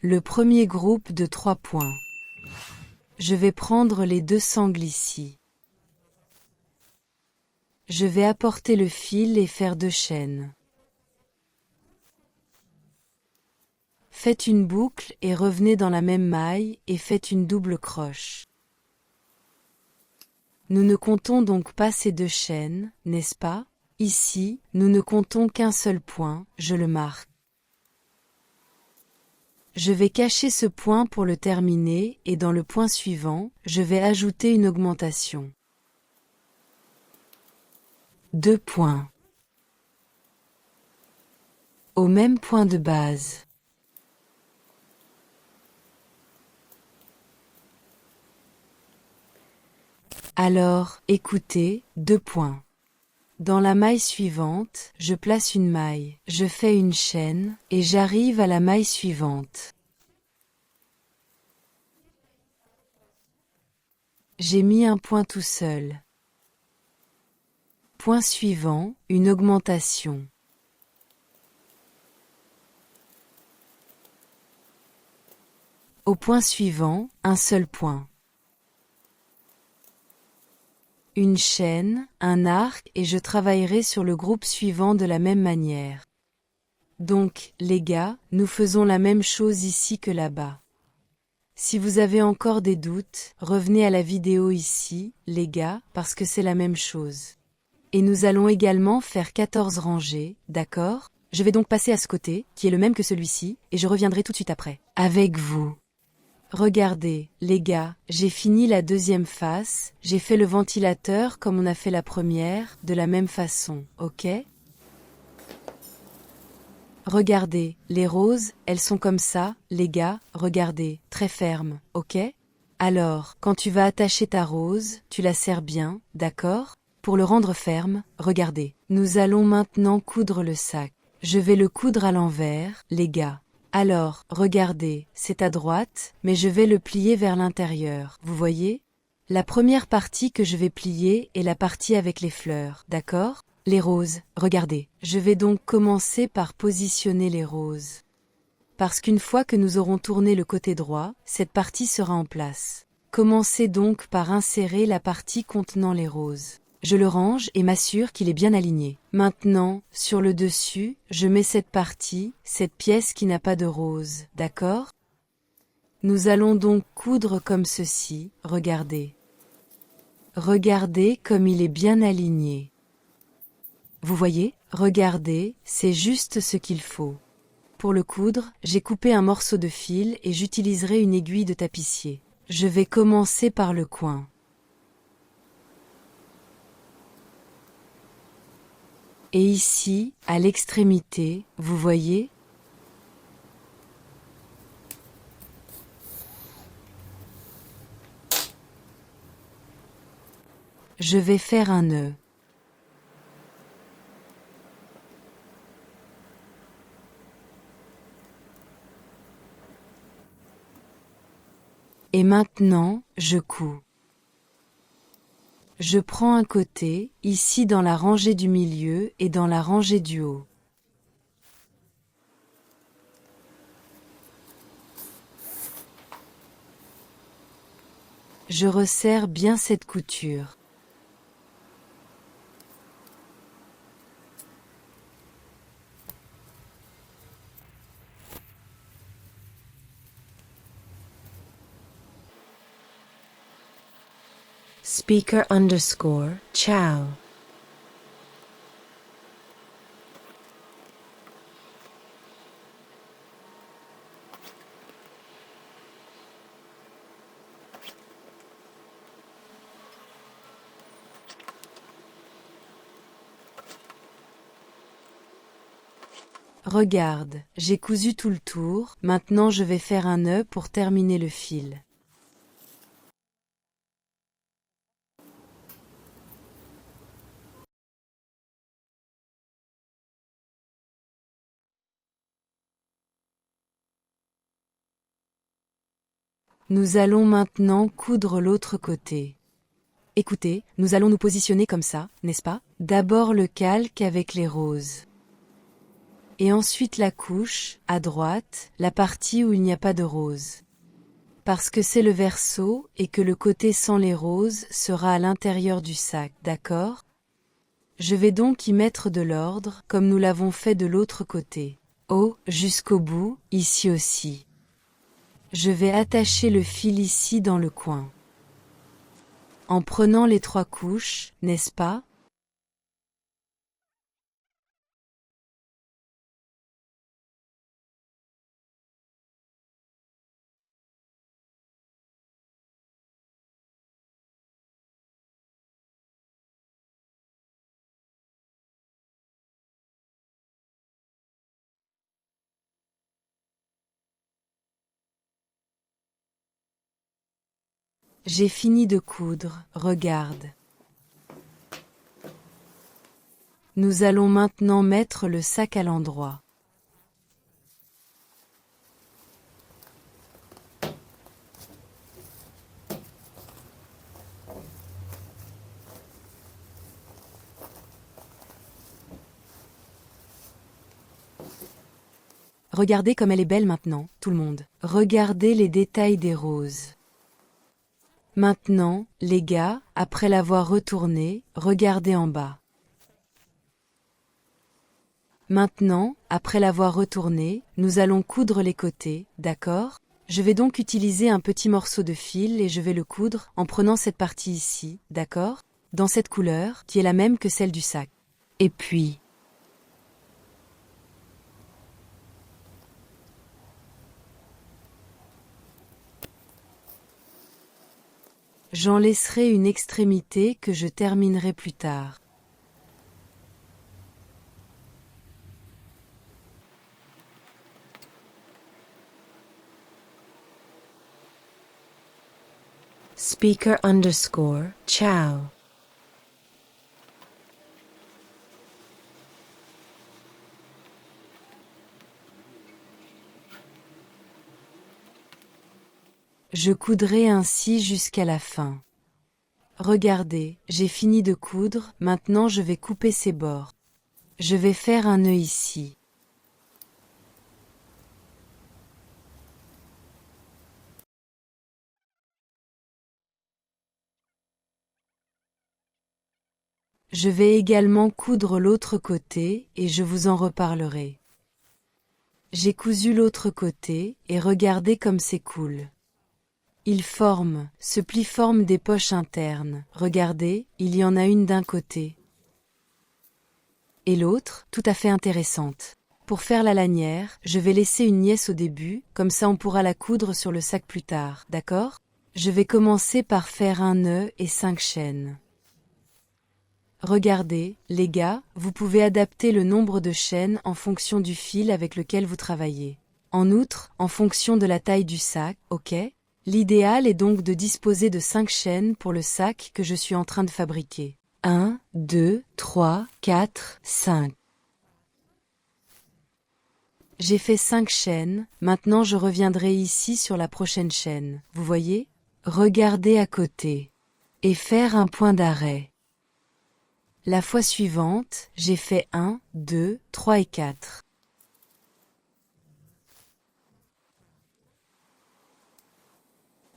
Le premier groupe de 3 points. Je vais prendre les 2 sangles ici. Je vais apporter le fil et faire 2 chaînes. Faites une boucle et revenez dans la même maille et faites une double croche. Nous ne comptons donc pas ces 2 chaînes, n'est-ce pas? Ici, nous ne comptons qu'un seul point, je le marque. Je vais cacher ce point pour le terminer et dans le point suivant, je vais ajouter une augmentation. 2 points. Au même point de base. Alors, écoutez, 2 points. Dans la maille suivante, je place une maille, je fais une chaîne, et j'arrive à la maille suivante. J'ai mis un point tout seul. Point suivant, une augmentation. Au point suivant, un seul point. Une chaîne, un arc et je travaillerai sur le groupe suivant de la même manière. Donc, les gars, nous faisons la même chose ici que là-bas. Si vous avez encore des doutes, revenez à la vidéo ici, les gars, parce que c'est la même chose. Et nous allons également faire 14 rangées, d'accord? Je vais donc passer à ce côté, qui est le même que celui-ci, et je reviendrai tout de suite après. Avec vous. Regardez, les gars, j'ai fini la deuxième face, j'ai fait le ventilateur comme on a fait la première, de la même façon, ok? Regardez, les roses, elles sont comme ça, les gars, regardez, très fermes, ok? Alors, quand tu vas attacher ta rose, tu la serres bien, d'accord? Pour le rendre ferme, regardez. Nous allons maintenant coudre le sac. Je vais le coudre à l'envers, les gars. Alors, regardez, c'est à droite, mais je vais le plier vers l'intérieur, vous voyez? La première partie que je vais plier est la partie avec les fleurs, d'accord? Les roses, regardez. Je vais donc commencer par positionner les roses. Parce qu'une fois que nous aurons tourné le côté droit, cette partie sera en place. Commencez donc par insérer la partie contenant les roses. Je le range et m'assure qu'il est bien aligné. Maintenant, sur le dessus, je mets cette partie, cette pièce qui n'a pas de rose, d'accord? Nous allons donc coudre comme ceci, regardez. Regardez comme il est bien aligné. Vous voyez, regardez, c'est juste ce qu'il faut. Pour le coudre, j'ai coupé un morceau de fil et j'utiliserai une aiguille de tapissier. Je vais commencer par le coin. Et ici, à l'extrémité, vous voyez? Je vais faire un nœud. Et maintenant, je couds. Je prends un côté, ici dans la rangée du milieu et dans la rangée du haut. Je resserre bien cette couture. Speaker_Ciao. Regarde, j'ai cousu tout le tour, maintenant je vais faire un nœud pour terminer le fil. Nous allons maintenant coudre l'autre côté. Écoutez, nous allons nous positionner comme ça, n'est-ce pas? D'abord le calque avec les roses. Et ensuite la couche, à droite, la partie où il n'y a pas de rose. Parce que c'est le verso et que le côté sans les roses sera à l'intérieur du sac, d'accord? Je vais donc y mettre de l'ordre, comme nous l'avons fait de l'autre côté. Oh, jusqu'au bout, ici aussi. Je vais attacher le fil ici dans le coin. En prenant les 3 couches, n'est-ce pas? J'ai fini de coudre, regarde. Nous allons maintenant mettre le sac à l'endroit. Regardez comme elle est belle maintenant, tout le monde. Regardez les détails des roses. Maintenant, les gars, après l'avoir retournée, regardez en bas. Maintenant, après l'avoir retournée, nous allons coudre les côtés, d'accord? Je vais donc utiliser un petit morceau de fil et je vais le coudre en prenant cette partie ici, d'accord? Dans cette couleur, qui est la même que celle du sac. Et puis, j'en laisserai une extrémité que je terminerai plus tard. Speaker_Ciao. Je coudrai ainsi jusqu'à la fin. Regardez, j'ai fini de coudre, maintenant je vais couper ces bords. Je vais faire un nœud ici. Je vais également coudre l'autre côté et je vous en reparlerai. j'ai cousu l'autre côté, et regardez comme c'est cool. Ce pli forme des poches internes. Regardez, il y en a une d'un côté. Et l'autre, tout à fait intéressante. Pour faire la lanière, je vais laisser une nièce au début, comme ça on pourra la coudre sur le sac plus tard, d'accord? Je vais commencer par faire un nœud et 5 chaînes. Regardez, les gars, vous pouvez adapter le nombre de chaînes en fonction du fil avec lequel vous travaillez. En outre, en fonction de la taille du sac, ok? L'idéal est donc de disposer de 5 chaînes pour le sac que je suis en train de fabriquer. 1, 2, 3, 4, 5. J'ai fait 5 chaînes, maintenant je reviendrai ici sur la prochaine chaîne, vous voyez? Regardez à côté. Et faire un point d'arrêt. La fois suivante, j'ai fait 1, 2, 3 et 4.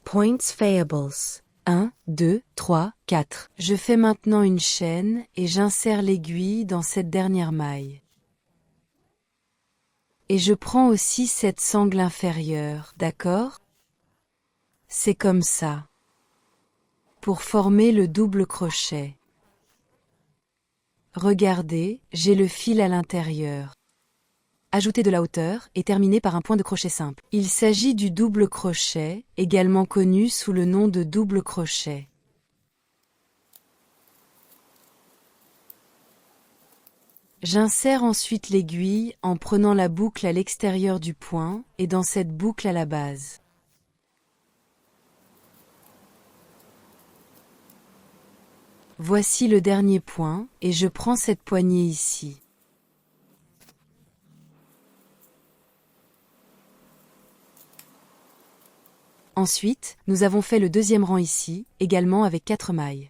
Points fayables. 1, 2, 3, 4. Je fais maintenant une chaîne et j'insère l'aiguille dans cette dernière maille. Et je prends aussi cette sangle inférieure, d'accord? C'est comme ça. Pour former le double crochet. Regardez, j'ai le fil à l'intérieur. Ajoutez de la hauteur et terminez par un point de crochet simple. Il s'agit du double crochet, également connu sous le nom de double crochet. J'insère ensuite l'aiguille en prenant la boucle à l'extérieur du point et dans cette boucle à la base. Voici le dernier point et je prends cette poignée ici. Ensuite, nous avons fait le deuxième rang ici, également avec 4 mailles.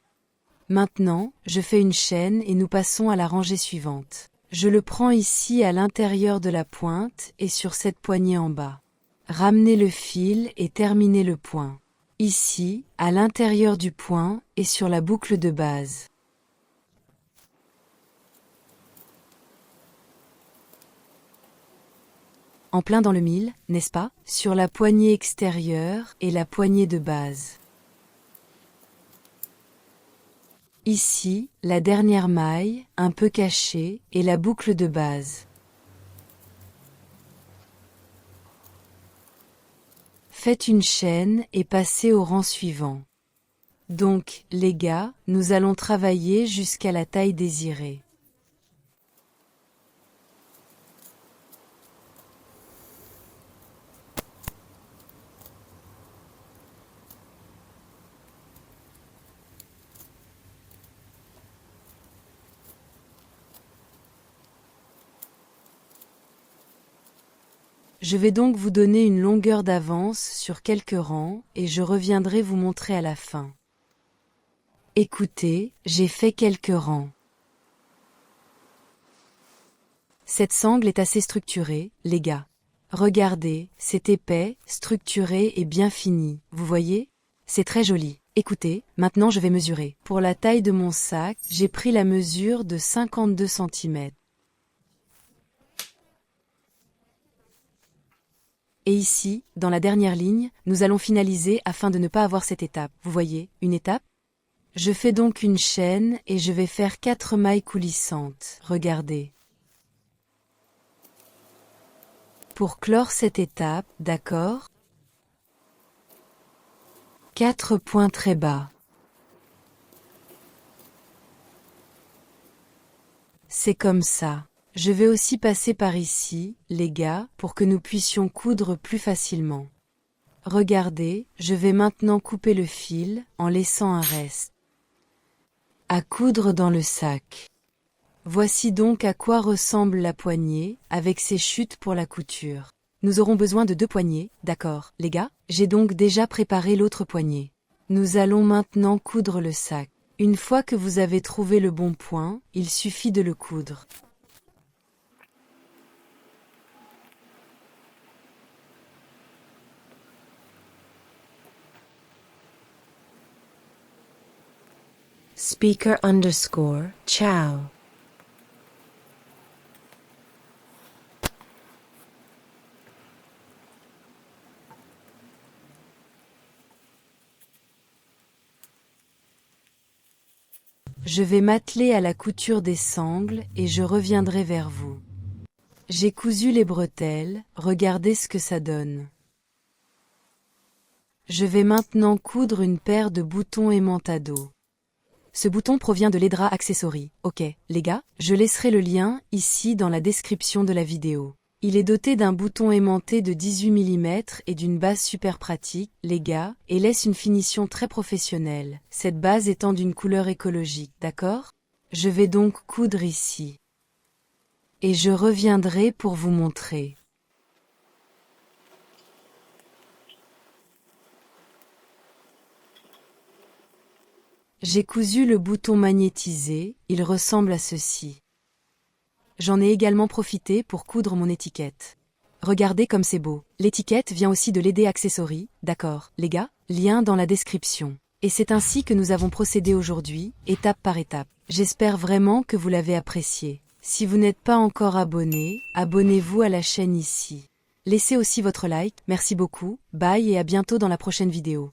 Maintenant, je fais une chaîne et nous passons à la rangée suivante. Je le prends ici à l'intérieur de la pointe et sur cette poignée en bas. Ramenez le fil et terminez le point. Ici, à l'intérieur du point et sur la boucle de base. En plein dans le mille, n'est-ce pas? Sur la poignée extérieure et la poignée de base. Ici, la dernière maille, un peu cachée, et la boucle de base. Faites une chaîne et passez au rang suivant. Donc, les gars, nous allons travailler jusqu'à la taille désirée. Je vais donc vous donner une longueur d'avance sur quelques rangs et je reviendrai vous montrer à la fin. Écoutez, j'ai fait quelques rangs. Cette sangle est assez structurée, les gars. Regardez, c'est épais, structuré et bien fini, vous voyez? C'est très joli. Écoutez, maintenant je vais mesurer. Pour la taille de mon sac, j'ai pris la mesure de 52 cm. Et ici, dans la dernière ligne, nous allons finaliser afin de ne pas avoir cette étape. Vous voyez, une étape? Je fais donc une chaîne et je vais faire 4 mailles coulissantes. Regardez. Pour clore cette étape, d'accord? 4 points très bas. C'est comme ça. Je vais aussi passer par ici, les gars, pour que nous puissions coudre plus facilement. Regardez, je vais maintenant couper le fil, en laissant un reste. À coudre dans le sac. Voici donc à quoi ressemble la poignée, avec ses chutes pour la couture. Nous aurons besoin de 2 poignées, d'accord, les gars? J'ai donc déjà préparé l'autre poignée. Nous allons maintenant coudre le sac. Une fois que vous avez trouvé le bon point, il suffit de le coudre. Speaker_ciao. Je vais m'atteler à la couture des sangles et je reviendrai vers vous. J'ai cousu les bretelles, regardez ce que ça donne. Je vais maintenant coudre une paire de boutons aimantados. Ce bouton provient de l'Edra Accessory. Ok, les gars, je laisserai le lien ici dans la description de la vidéo. Il est doté d'un bouton aimanté de 18 mm et d'une base super pratique, les gars, et laisse une finition très professionnelle, cette base étant d'une couleur écologique, d'accord? Je vais donc coudre ici. Et je reviendrai pour vous montrer. J'ai cousu le bouton magnétisé, il ressemble à ceci. J'en ai également profité pour coudre mon étiquette. Regardez comme c'est beau. L'étiquette vient aussi de l'ED Accessory, d'accord, les gars? Lien dans la description. Et c'est ainsi que nous avons procédé aujourd'hui, étape par étape. J'espère vraiment que vous l'avez apprécié. Si vous n'êtes pas encore abonné, abonnez-vous à la chaîne ici. Laissez aussi votre like, merci beaucoup, bye et à bientôt dans la prochaine vidéo.